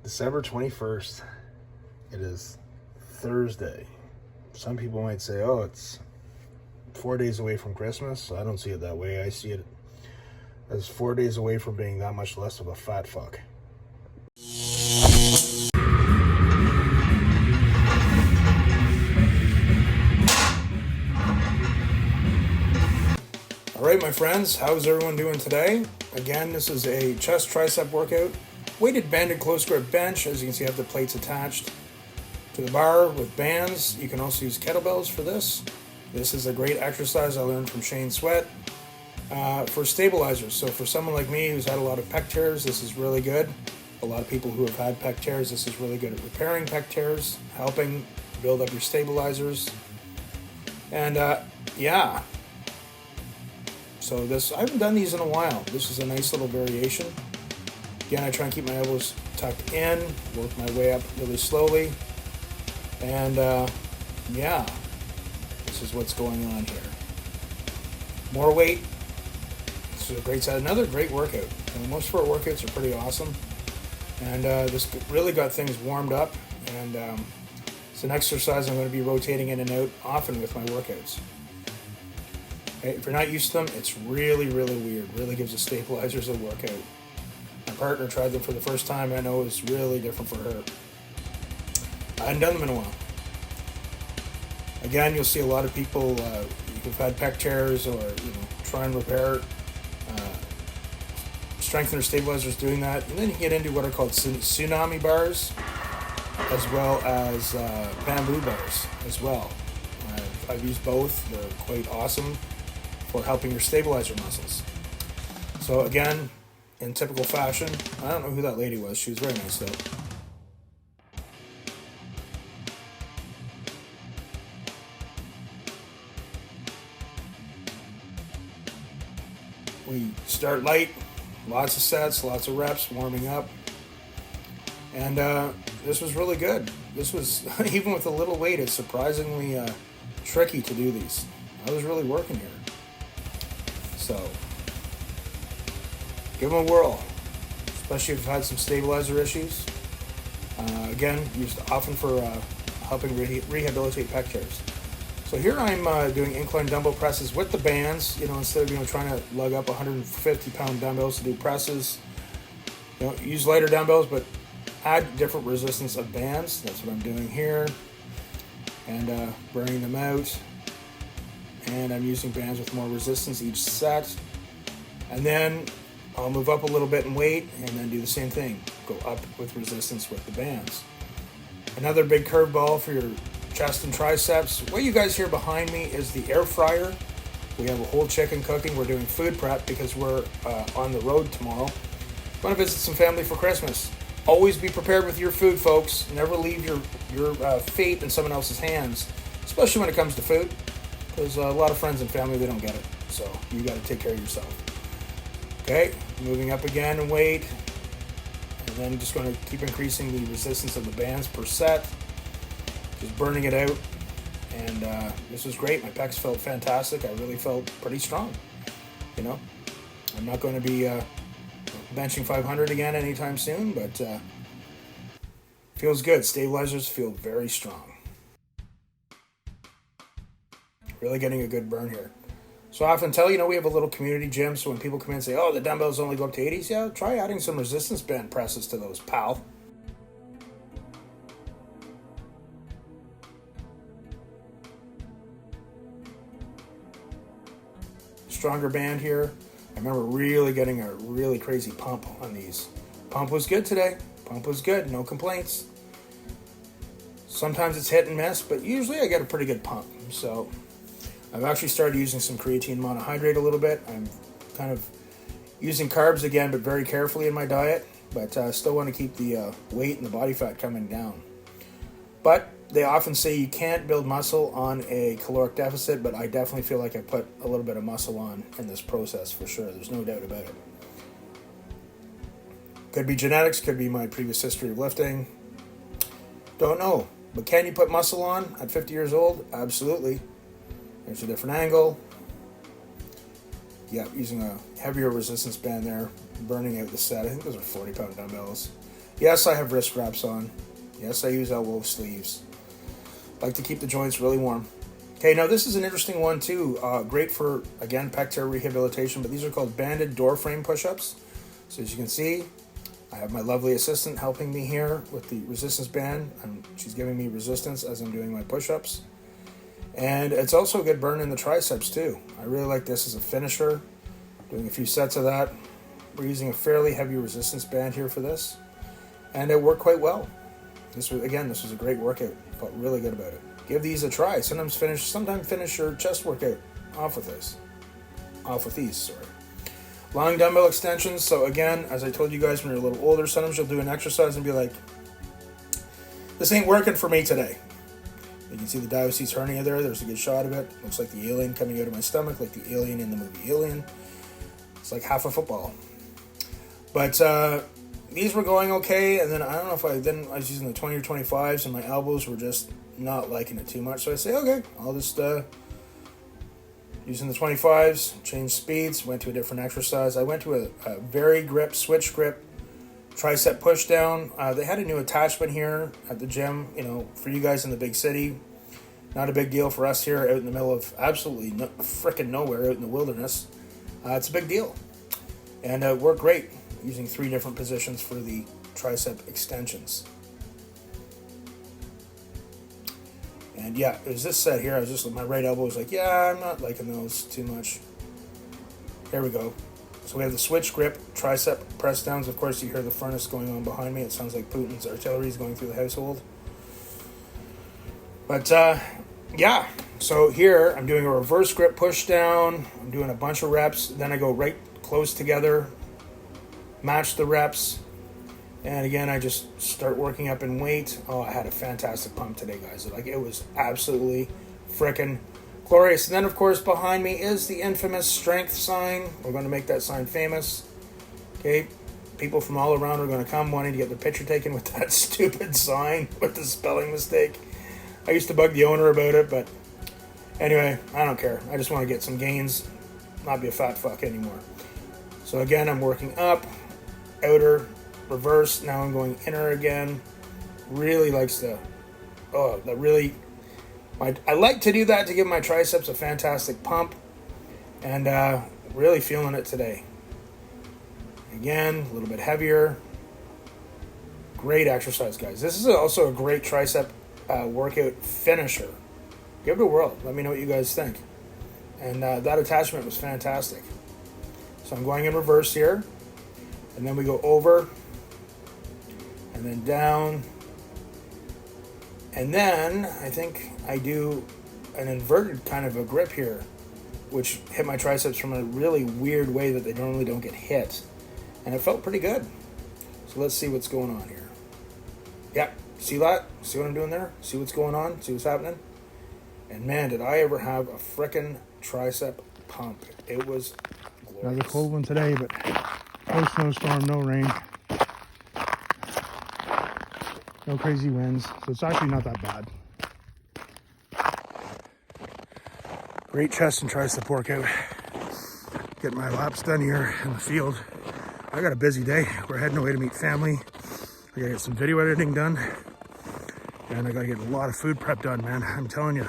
December 21st. It is Thursday. Some people might say, oh, it's 4 days away from Christmas. I don't see it that way. I see it as 4 days away from being that much less of a fat fuck. All right, my friends, how's everyone doing today? Again, this is a chest tricep workout. Weighted banded close grip bench. As you can see, I have the plates attached to the bar with bands. You can also use kettlebells for this. This is a great exercise I learned from Shane Sweat for stabilizers. So for someone like me who's had a lot of pec tears, this is really good. A lot of people who have had pec tears, this is really good at repairing pec tears, helping build up your stabilizers. And yeah. So this, I haven't done these in a while. This is a nice little variation. Again, I try and keep my elbows tucked in, work my way up really slowly. And yeah, this is what's going on here. More weight. This is a great set. Another great workout. Most of our workouts are pretty awesome. And this really got things warmed up. And it's an exercise I'm going to be rotating in and out often with my workouts. Okay, if you're not used to them, it's really, really weird. Really gives the stabilizers a workout. My partner tried them for the first time. I know it was really different for her. I hadn't done them in a while. Again, you'll see a lot of people who've had pec tears or try and repair, strengthen their stabilizers doing that. And then you get into what are called tsunami bars, as well as bamboo bars as well. I've used both. They're quite awesome for helping your stabilizer muscles. So again, in typical fashion, I don't know who that lady was. She was very nice though. We start light, lots of sets, lots of reps, warming up. And this was really good. This was, even with a little weight, it's surprisingly tricky to do these. I was really working here. So, give them a whirl, especially if you've had some stabilizer issues. Again, used often for helping rehabilitate pec tears. So here I'm doing incline dumbbell presses with the bands. Instead of trying to lug up 150-pound dumbbells to do presses, use lighter dumbbells, but add different resistance of bands. That's what I'm doing here, and burning them out. And I'm using bands with more resistance each set. And then I'll move up a little bit in weight and then do the same thing. Go up with resistance with the bands. Another big curveball for your chest and triceps. What you guys hear behind me is the air fryer. We have a whole chicken cooking. We're doing food prep because we're on the road tomorrow. Want to visit some family for Christmas. Always be prepared with your food, folks. Never leave your fate in someone else's hands, especially when it comes to food. Because a lot of friends and family, they don't get it. So you got to take care of yourself. Okay, moving up again in weight. And then just going to keep increasing the resistance of the bands per set. Just burning it out. And this was great. My pecs felt fantastic. I really felt pretty strong. I'm not going to be benching 500 again anytime soon, but feels good. Stabilizers feel very strong. Really getting a good burn here. So I often tell we have a little community gym, so when people come in and say, oh, the dumbbells only go up to 80s, yeah, try adding some resistance band presses to those, pal. Stronger band here. I remember really getting a really crazy pump on these. Pump was good today. Pump was good, no complaints. Sometimes it's hit and miss, but usually I get a pretty good pump. So I've actually started using some creatine monohydrate a little bit. I'm kind of using carbs again, but very carefully in my diet. But I still want to keep the weight and the body fat coming down. But they often say you can't build muscle on a caloric deficit, but I definitely feel like I put a little bit of muscle on in this process for sure. There's no doubt about it. Could be genetics, could be my previous history of lifting. Don't know. But can you put muscle on at 50 years old? Absolutely. There's a different angle. Yeah, using a heavier resistance band there, burning out the set. I think those are 40-pound dumbbells. Yes, I have wrist wraps on. Yes, I use elbow sleeves. Like to keep the joints really warm. Okay, now this is an interesting one too. Great for, again, pec tear rehabilitation, but these are called banded door frame push-ups. So as you can see, I have my lovely assistant helping me here with the resistance band. She's giving me resistance as I'm doing my push-ups. And it's also a good burn in the triceps too. I really like this as a finisher. Doing a few sets of that. We're using a fairly heavy resistance band here for this. And it worked quite well. This was a great workout. Felt really good about it. Give these a try. Sometimes finish your chest workout off with these. Lying dumbbell extensions. So again, as I told you guys when you're a little older, sometimes you'll do an exercise and be like, this ain't working for me today. You can see the diastasis hernia there. There's a good shot of it. Looks like the alien coming out of my stomach, like the alien in the movie Alien. It's like half a football. But these were going okay, and then I don't know if I was using the 20 or 25s, and my elbows were just not liking it too much. So I say, okay, I'll just using the 25s, change speeds, went to a different exercise. I went to a very grip, switch grip, tricep push down. They had a new attachment here at the gym, for you guys in the big city. Not a big deal for us here out in the middle of absolutely frickin' nowhere out in the wilderness. It's a big deal. And it worked great using 3 different positions for the tricep extensions. And yeah, it was this set here. My right elbow was like, yeah, I'm not liking those too much. There we go. So we have the switch grip, tricep press downs. Of course, you hear the furnace going on behind me. It sounds like Putin's artillery is going through the household. But yeah, so here I'm doing a reverse grip push down. I'm doing a bunch of reps. Then I go right close together, match the reps. And again, I just start working up in weight. Oh, I had a fantastic pump today, guys. It was absolutely frickin' glorious. And then, of course, behind me is the infamous strength sign. We're going to make that sign famous. Okay, people from all around are going to come wanting to get their picture taken with that stupid sign with the spelling mistake. I used to bug the owner about it, but anyway, I don't care. I just want to get some gains, not be a fat fuck anymore. So again, I'm working up, outer, reverse. Now I'm going inner again. Really likes I like to do that to give my triceps a fantastic pump, and really feeling it today. Again, a little bit heavier. Great exercise, guys. This is also a great tricep workout finisher. Give it a whirl. Let me know what you guys think. And that attachment was fantastic. So I'm going in reverse here, and then we go over, and then down, and then I think I do an inverted kind of a grip here, which hit my triceps from a really weird way that they normally don't get hit, and it felt pretty good. So let's see what's going on here. Yeah, see that? See what I'm doing there? See what's going on? See what's happening? And man, did I ever have a frickin' tricep pump. It was glorious. Another cold one today, but no snowstorm, no rain. No crazy winds, so it's actually not that bad. Great chest and tricep workout. Getting my laps done here in the field. I got a busy day. We're heading away to meet family. I gotta get some video editing done. And I gotta get a lot of food prep done, man. I'm telling you,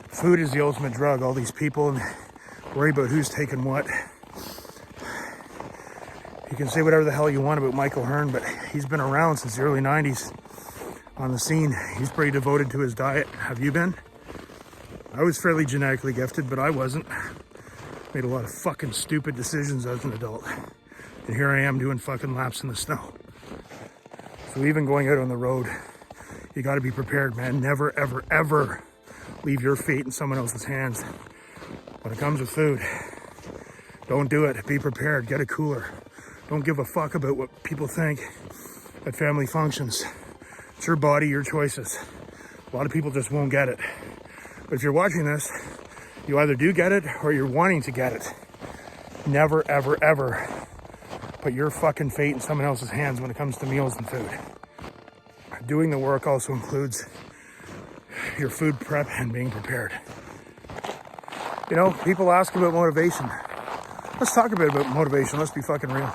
food is the ultimate drug. All these people and worry about who's taking what. You can say whatever the hell you want about Michael Hearn, but he's been around since the early 90s on the scene. He's pretty devoted to his diet. Have you been? I was fairly genetically gifted, but I wasn't. Made a lot of fucking stupid decisions as an adult. And here I am doing fucking laps in the snow. So even going out on the road, you gotta be prepared, man. Never, ever, ever leave your fate in someone else's hands. When it comes to food, don't do it. Be prepared. Get a cooler. Don't give a fuck about what people think at family functions. It's your body, your choices. A lot of people just won't get it. But if you're watching this, you either do get it or you're wanting to get it. Never, ever, ever put your fucking fate in someone else's hands when it comes to meals and food. Doing the work also includes your food prep and being prepared. You know, people ask about motivation. Let's talk a bit about motivation. Let's be fucking real.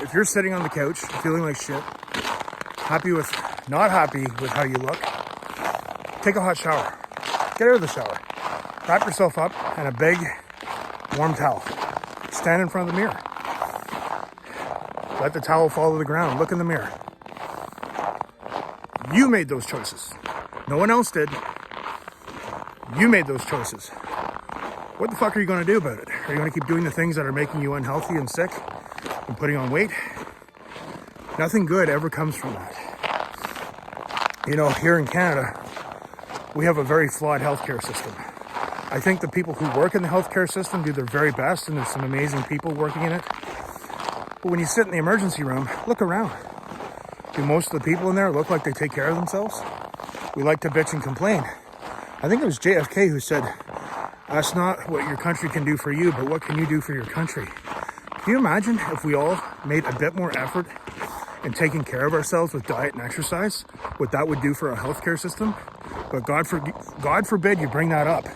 if you're sitting on the couch feeling like shit, not happy with how you look, take a hot shower. Get out of the shower. Wrap yourself up in a big warm towel. Stand in front of the mirror. Let the towel fall to the ground. Look in the mirror. You made those choices. No one else did. You made those choices. What the fuck are you going to do about it? Are you going to keep doing the things that are making you unhealthy and sick and putting on weight? Nothing good ever comes from that. You know, here in Canada, we have a very flawed healthcare system. I think the people who work in the healthcare system do their very best, and there's some amazing people working in it. But when you sit in the emergency room, look around. Do most of the people in there look like they take care of themselves? We like to bitch and complain. I think it was JFK who said, "That's not what your country can do for you, but what can you do for your country?" Can you imagine if we all made a bit more effort in taking care of ourselves with diet and exercise, what that would do for our healthcare system? But God forbid you bring that up.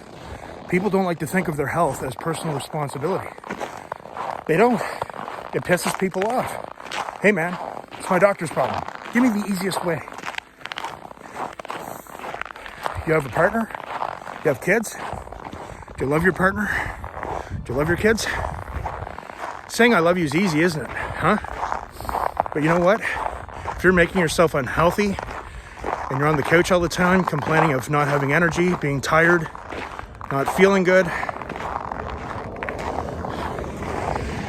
People don't like to think of their health as personal responsibility. They don't. It pisses people off. Hey man, it's my doctor's problem. Give me the easiest way. You have a partner? You have kids? Do you love your partner? Do you love your kids? Saying I love you is easy, isn't it? Huh? But you know what? If you're making yourself unhealthy and you're on the couch all the time complaining of not having energy, being tired, not feeling good,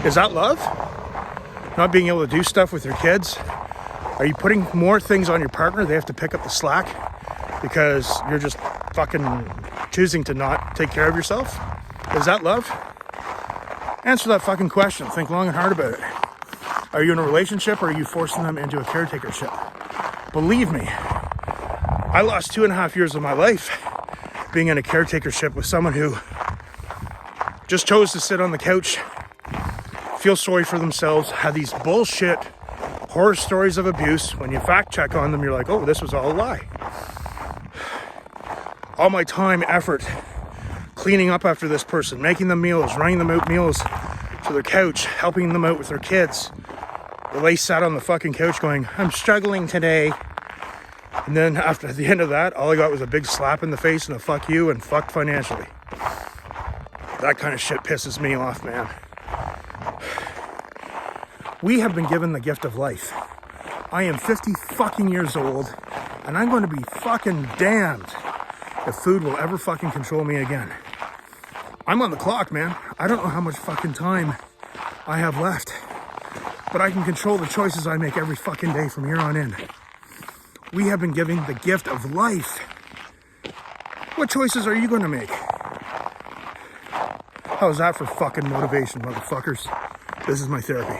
is that love? Not being able to do stuff with your kids? Are you putting more things on your partner? They have to pick up the slack because you're just fucking choosing to not take care of yourself? Is that love? Answer that fucking question. Think long and hard about it. Are you in a relationship or are you forcing them into a caretakership? Believe me, I lost 2.5 years of my life being in a caretakership with someone who just chose to sit on the couch, feel sorry for themselves, have these bullshit horror stories of abuse. When you fact check on them, you're like, oh, this was all a lie. All my time, effort, cleaning up after this person, making them meals, running them out meals to their couch, helping them out with their kids. They sat on the fucking couch going, I'm struggling today. And then after the end of that, all I got was a big slap in the face and a fuck you and fucked financially. That kind of shit pisses me off, man. We have been given the gift of life. I am 50 fucking years old, and I'm going to be fucking damned if food will ever fucking control me again. I'm on the clock, man. I don't know how much fucking time I have left, but I can control the choices I make every fucking day from here on in. We have been given the gift of life. What choices are you going to make? How's that for fucking motivation, motherfuckers? This is my therapy.